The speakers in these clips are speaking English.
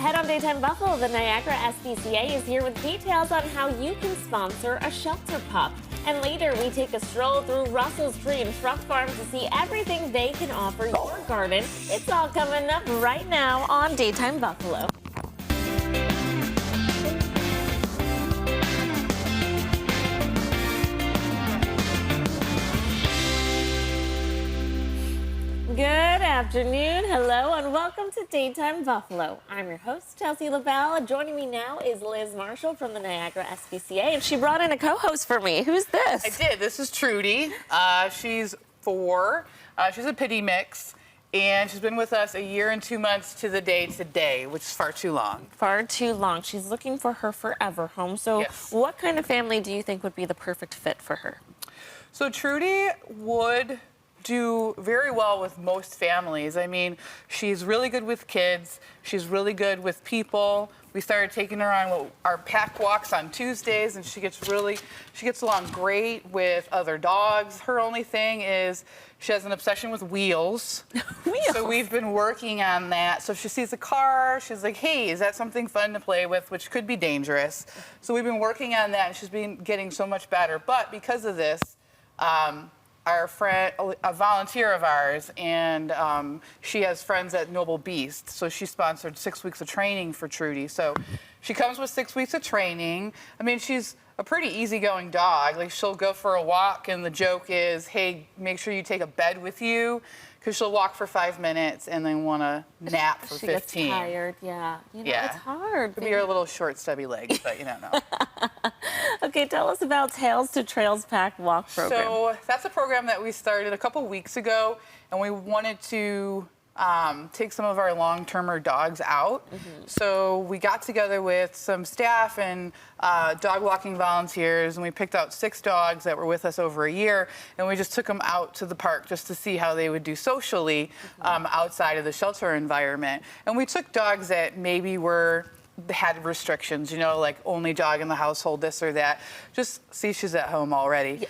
Ahead on Daytime Buffalo, the Niagara SPCA is here with details on how you can sponsor a shelter pup. And later, we take a stroll through Russell's Tree and Shrub Farm to see everything they can offer your garden. It's all coming up right now on Daytime Buffalo. Good afternoon, hello, and welcome to Daytime Buffalo. I'm your host, Chelsea LaBelle. Joining me now is Liz Marshall from the Niagara SPCA, and she brought in a co-host for me. Who's this? I did. This is Trudy. She's 4. She's a pity mix, and she's been with us a year and 2 months to the day today, which is far too long. Far too long. She's looking for her forever home. So Yes. What kind of family do you think would be the perfect fit for her? So Trudy would do very well with most families. I mean, she's really good with kids. She's really good with people. We started taking her on our pack walks on Tuesdays, and she gets along great with other dogs. Her only thing is she has an obsession with wheels. Wheels? So we've been working on that. So if she sees a car, she's like, hey, is that something fun to play with, which could be dangerous. So we've been working on that, and she's been getting so much better. But because of this, our friend, a volunteer of ours, and she has friends at Noble Beast, so she sponsored 6 weeks of training for Trudy. So she comes with 6 weeks of training. I mean, she's a pretty easygoing dog. Like, she'll go for a walk, and the joke is, hey, make sure you take a bed with you, because she'll walk for 5 minutes and then want to nap for 15. She gets tired, yeah. You know, it's hard. Could be her little short, stubby legs, but you don't know. Okay, tell us about Tails to Trails Pack Walk program. So that's a program that we started a couple weeks ago, and we wanted to take some of our long-termer dogs out. So we got together with some staff and dog walking volunteers, and we picked out 6 dogs that were with us over a year, and we just took them out to the park just to see how they would do socially outside of the shelter environment. And we took dogs that maybe had restrictions, you know, like only dog in the household, this or that. Just see she's at home already.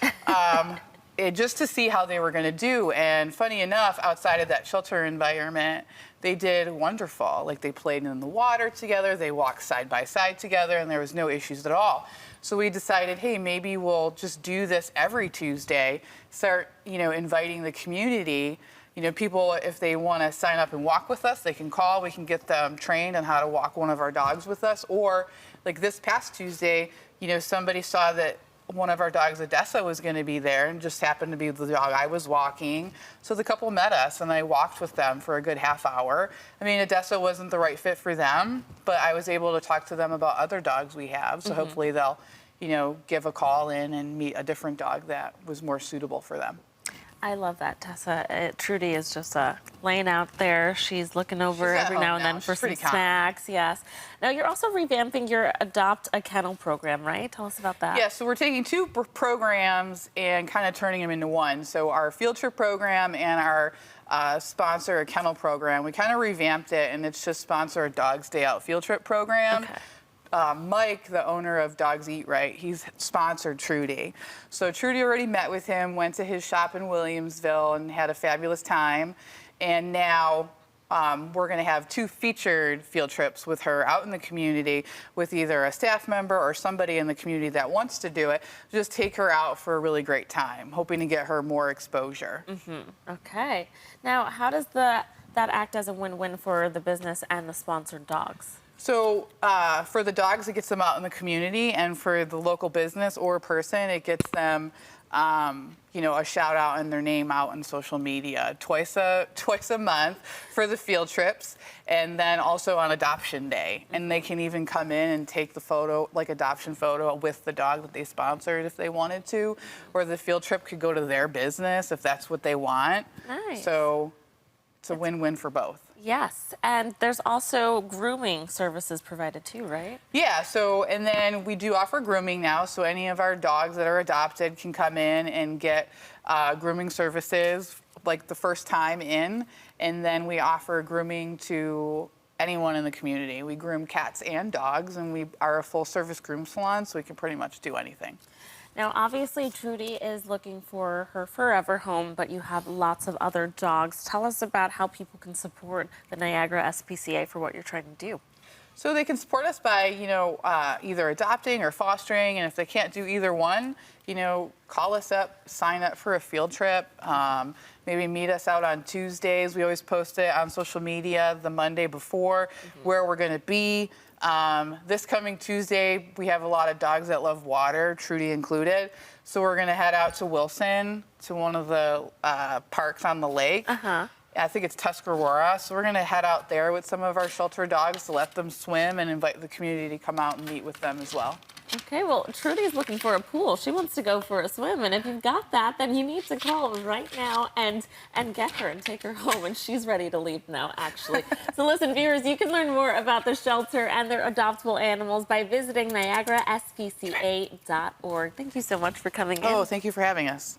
Just to see how they were going to do. And funny enough, outside of that shelter environment, they did wonderful. Like, they played in the water together, they walked side by side together, and there was no issues at all. So we decided, hey, maybe we'll just do this every Tuesday, start, you know, inviting the community. You know, people, if they want to sign up and walk with us, they can call. We can get them trained on how to walk one of our dogs with us. Or, like this past Tuesday, you know, somebody saw that one of our dogs, Odessa, was going to be there, and just happened to be the dog I was walking. So the couple met us, and I walked with them for a good half hour. I mean, Odessa wasn't the right fit for them, but I was able to talk to them about other dogs we have. So hopefully they'll, you know, give a call in and meet a different dog that was more suitable for them. I love that, Tessa. Trudy is just laying out there. She's looking over every now and then for some snacks. Yes. Now, you're also revamping your Adopt-A-Kennel program, right? Tell us about that. Yeah, so we're taking 2 programs and kind of turning them into one. So our field trip program and our sponsor a kennel program, we kind of revamped it, and it's just sponsor a Dog's Day Out field trip program. Okay. Mike, the owner of Dogs Eat Right, he's sponsored Trudy. So Trudy already met with him, went to his shop in Williamsville, and had a fabulous time. And now we're going to have 2 featured field trips with her out in the community with either a staff member or somebody in the community that wants to do it. Just take her out for a really great time, hoping to get her more exposure. Okay. Now, how does that act as a win-win for the business and the sponsored dogs? So for the dogs, it gets them out in the community, and for the local business or person, it gets them, you know, a shout out and their name out on social media twice a month for the field trips, and then also on adoption day. And they can even come in and take the photo, like adoption photo, with the dog that they sponsored if they wanted to, or the field trip could go to their business if that's what they want. Nice. So it's a win-win for both. Yes, and there's also grooming services provided too, right? Yeah, so, and then we do offer grooming now, so any of our dogs that are adopted can come in and get grooming services like the first time in, and then we offer grooming to anyone in the community. We groom cats and dogs, and we are a full-service groom salon, so we can pretty much do anything. Now, obviously, Trudy is looking for her forever home, but you have lots of other dogs. Tell us about how people can support the Niagara SPCA for what you're trying to do. So they can support us by, either adopting or fostering, and if they can't do either one, call us up, sign up for a field trip, maybe meet us out on Tuesdays. We always post it on social media the Monday before where we're going to be. This coming Tuesday, we have a lot of dogs that love water, Trudy included. So we're going to head out to Wilson, to one of the parks on the lake. I think it's Tuscarora. So we're going to head out there with some of our shelter dogs to let them swim and invite the community to come out and meet with them as well. Okay, well, Trudy's looking for a pool. She wants to go for a swim, and if you've got that, then you need to call right now and get her and take her home, and she's ready to leave now, actually. So listen, viewers, you can learn more about the shelter and their adoptable animals by visiting NiagaraSPCA.org. Thank you so much for coming in. Oh, thank you for having us.